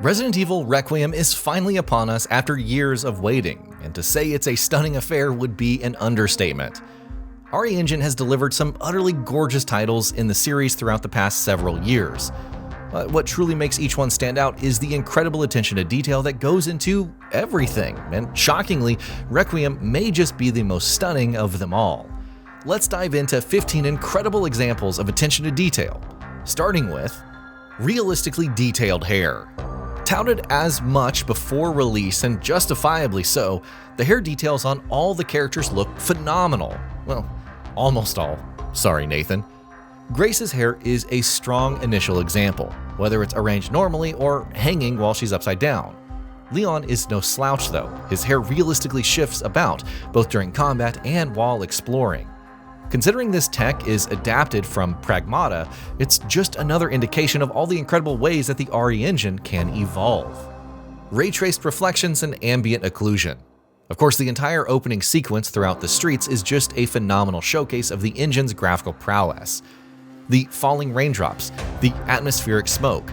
Resident Evil Requiem is finally upon us after years of waiting, and to say it's a stunning affair would be an understatement. RE Engine has delivered some utterly gorgeous titles in the series throughout the past several years. But what truly makes each one stand out is the incredible attention to detail that goes into everything, and shockingly, Requiem may just be the most stunning of them all. Let's dive into 15 incredible examples of attention to detail, starting with realistically detailed hair. Touted as much before release, and justifiably so, the hair details on all the characters look phenomenal. Well, almost all. Sorry, Nathan. Grace's hair is a strong initial example, whether it's arranged normally or hanging while she's upside down. Leon is no slouch though. His hair realistically shifts about, both during combat and while exploring. Considering this tech is adapted from Pragmata, it's just another indication of all the incredible ways that the RE engine can evolve. Ray-traced reflections and ambient occlusion. Of course, the entire opening sequence throughout the streets is just a phenomenal showcase of the engine's graphical prowess. The falling raindrops, the atmospheric smoke,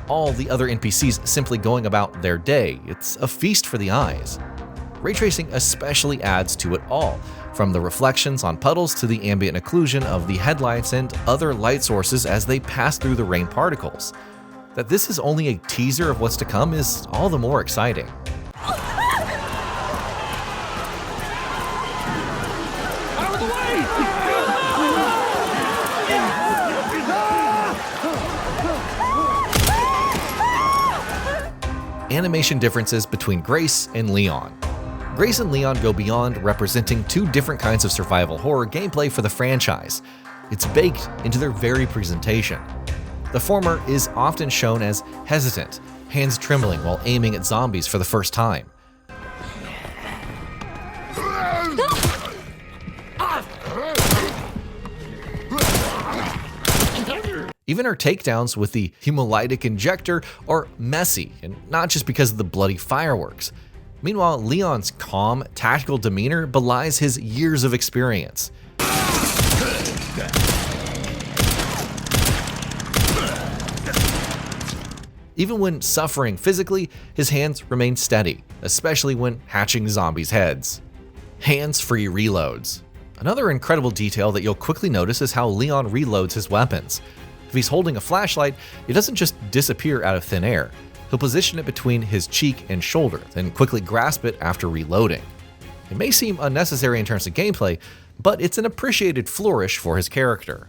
all the other NPCs simply going about their day, it's a feast for the eyes. Ray tracing especially adds to it all, from the reflections on puddles to the ambient occlusion of the headlights and other light sources as they pass through the rain particles. That this is only a teaser of what's to come is all the more exciting. Animation differences between Grace and Leon. Grace and Leon go beyond representing two different kinds of survival horror gameplay for the franchise. It's baked into their very presentation. The former is often shown as hesitant, hands trembling while aiming at zombies for the first time. Even her takedowns with the hemolytic injector are messy, and not just because of the bloody fireworks. Meanwhile, Leon's calm, tactical demeanor belies his years of experience. Even when suffering physically, his hands remain steady, especially when hatching zombies' heads. Hands-free reloads. Another incredible detail that you'll quickly notice is how Leon reloads his weapons. If he's holding a flashlight, it doesn't just disappear out of thin air. He'll position it between his cheek and shoulder, then quickly grasp it after reloading. It may seem unnecessary in terms of gameplay, but it's an appreciated flourish for his character.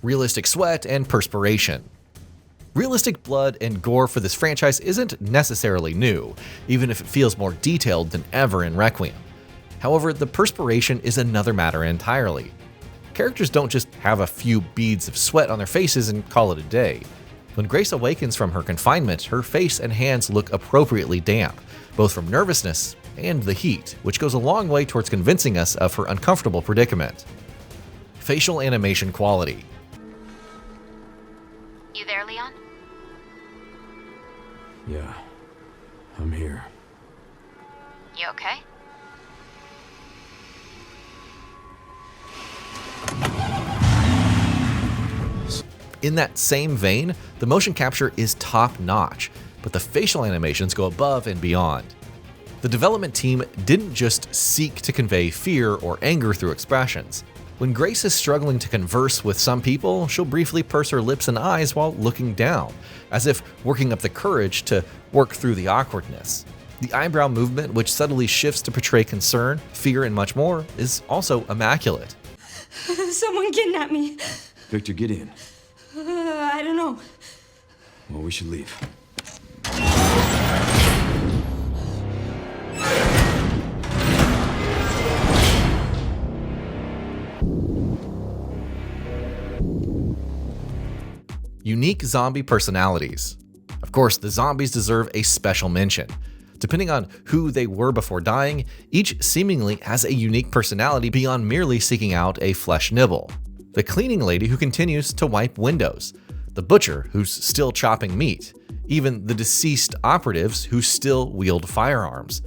Realistic sweat and perspiration. Realistic blood and gore for this franchise isn't necessarily new, even if it feels more detailed than ever in Requiem. However, the perspiration is another matter entirely. Characters don't just have a few beads of sweat on their faces and call it a day. When Grace awakens from her confinement, her face and hands look appropriately damp, both from nervousness and the heat, which goes a long way towards convincing us of her uncomfortable predicament. Facial animation quality. You there, Leon? Yeah, I'm here. You okay? In that same vein, the motion capture is top-notch, but the facial animations go above and beyond. The development team didn't just seek to convey fear or anger through expressions. When Grace is struggling to converse with some people, she'll briefly purse her lips and eyes while looking down, as if working up the courage to work through the awkwardness. The eyebrow movement, which subtly shifts to portray concern, fear, and much more, is also immaculate. Someone kidnapped me. Victor, get in. I don't know. Well, we should leave. Unique zombie personalities. Of course, the zombies deserve a special mention. Depending on who they were before dying, each seemingly has a unique personality beyond merely seeking out a flesh nibble. The cleaning lady who continues to wipe windows, the butcher who's still chopping meat, even the deceased operatives who still wield firearms.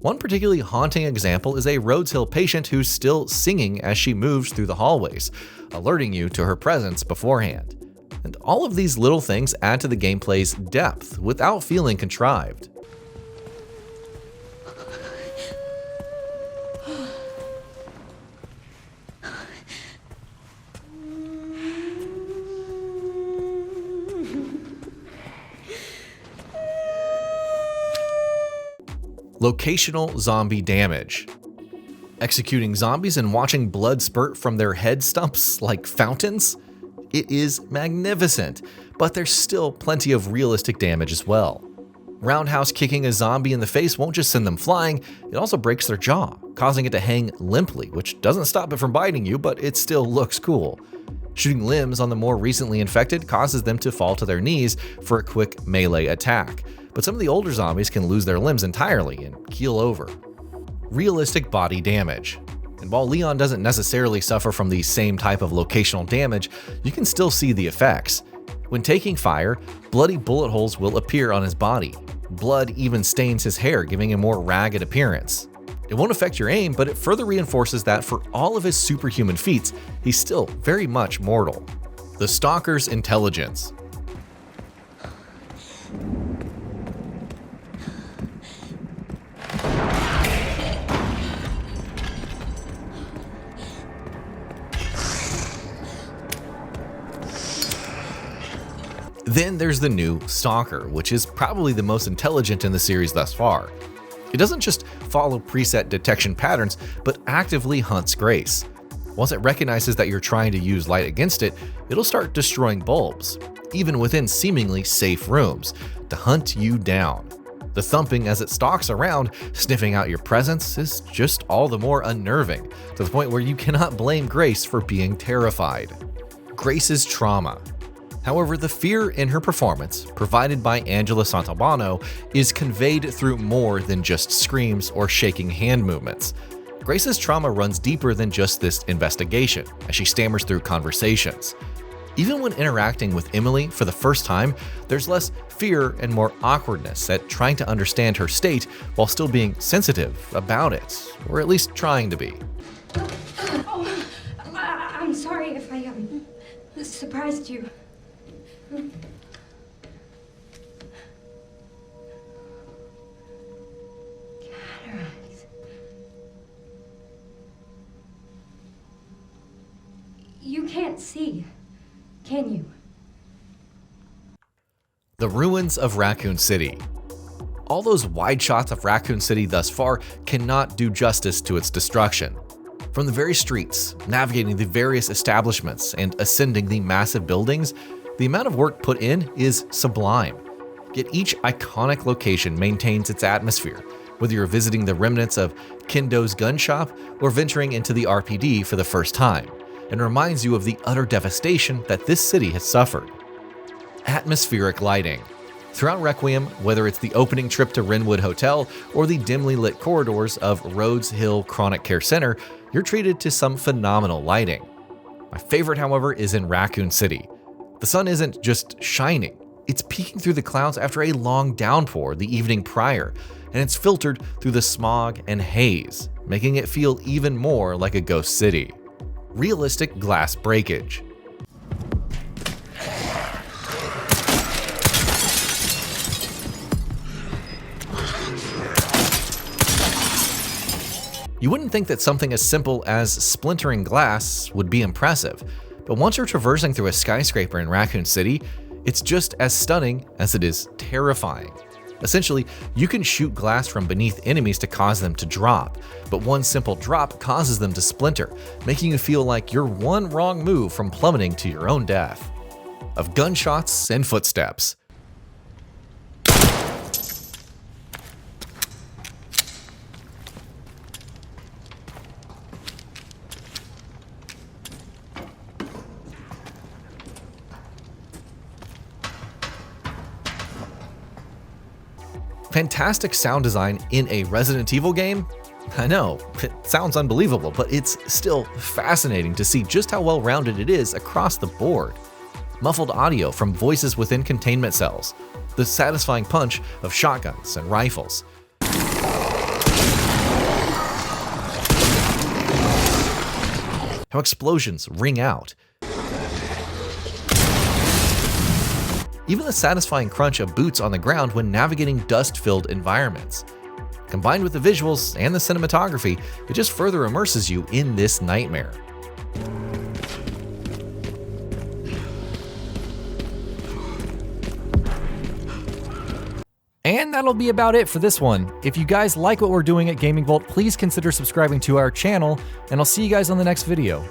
One particularly haunting example is a Rhodes Hill patient who's still singing as she moves through the hallways, alerting you to her presence beforehand. And all of these little things add to the gameplay's depth without feeling contrived. Locational zombie damage. Executing zombies and watching blood spurt from their head stumps like fountains? It is magnificent, but there's still plenty of realistic damage as well. Roundhouse kicking a zombie in the face won't just send them flying, it also breaks their jaw, causing it to hang limply, which doesn't stop it from biting you, but it still looks cool. Shooting limbs on the more recently infected causes them to fall to their knees for a quick melee attack, but some of the older zombies can lose their limbs entirely and keel over. Realistic body damage. And while Leon doesn't necessarily suffer from the same type of locational damage, you can still see the effects. When taking fire, bloody bullet holes will appear on his body. Blood even stains his hair, giving a more ragged appearance. It won't affect your aim, but it further reinforces that for all of his superhuman feats, he's still very much mortal. The Stalker's intelligence. Then there's the new Stalker, which is probably the most intelligent in the series thus far. It doesn't just follow preset detection patterns, but actively hunts Grace. Once it recognizes that you're trying to use light against it, it'll start destroying bulbs, even within seemingly safe rooms, to hunt you down. The thumping as it stalks around, sniffing out your presence, is just all the more unnerving, to the point where you cannot blame Grace for being terrified. Grace's trauma. However, the fear in her performance, provided by Angela Santalbano, is conveyed through more than just screams or shaking hand movements. Grace's trauma runs deeper than just this investigation, as she stammers through conversations. Even when interacting with Emily for the first time, there's less fear and more awkwardness at trying to understand her state while still being sensitive about it, or at least trying to be. Oh, I'm sorry if I surprised you. Cataracts. You can't see, can you? The ruins of Raccoon City. All those wide shots of Raccoon City thus far cannot do justice to its destruction. From the very streets, navigating the various establishments, and ascending the massive buildings, the amount of work put in is sublime. Yet each iconic location maintains its atmosphere, whether you're visiting the remnants of Kendo's gun shop or venturing into the RPD for the first time, and reminds you of the utter devastation that this city has suffered. Atmospheric lighting. Throughout Requiem, whether it's the opening trip to Wrenwood Hotel or the dimly lit corridors of Rhodes Hill Chronic Care Center, you're treated to some phenomenal lighting. My favorite, however, is in Raccoon City. The sun isn't just shining, it's peeking through the clouds after a long downpour the evening prior, and it's filtered through the smog and haze, making it feel even more like a ghost city. Realistic glass breakage. You wouldn't think that something as simple as splintering glass would be impressive, but once you're traversing through a skyscraper in Raccoon City, it's just as stunning as it is terrifying. Essentially, you can shoot glass from beneath enemies to cause them to drop, but one simple drop causes them to splinter, making you feel like you're one wrong move from plummeting to your own death. Of gunshots and footsteps. Fantastic sound design in a Resident Evil game? I know, it sounds unbelievable, but it's still fascinating to see just how well-rounded it is across the board. Muffled audio from voices within containment cells, the satisfying punch of shotguns and rifles. How explosions ring out. even the satisfying crunch of boots on the ground when navigating dust-filled environments. Combined with the visuals and the cinematography, it just further immerses you in this nightmare. And that'll be about it for this one. If you guys like what we're doing at Gaming Vault, please consider subscribing to our channel, and I'll see you guys on the next video.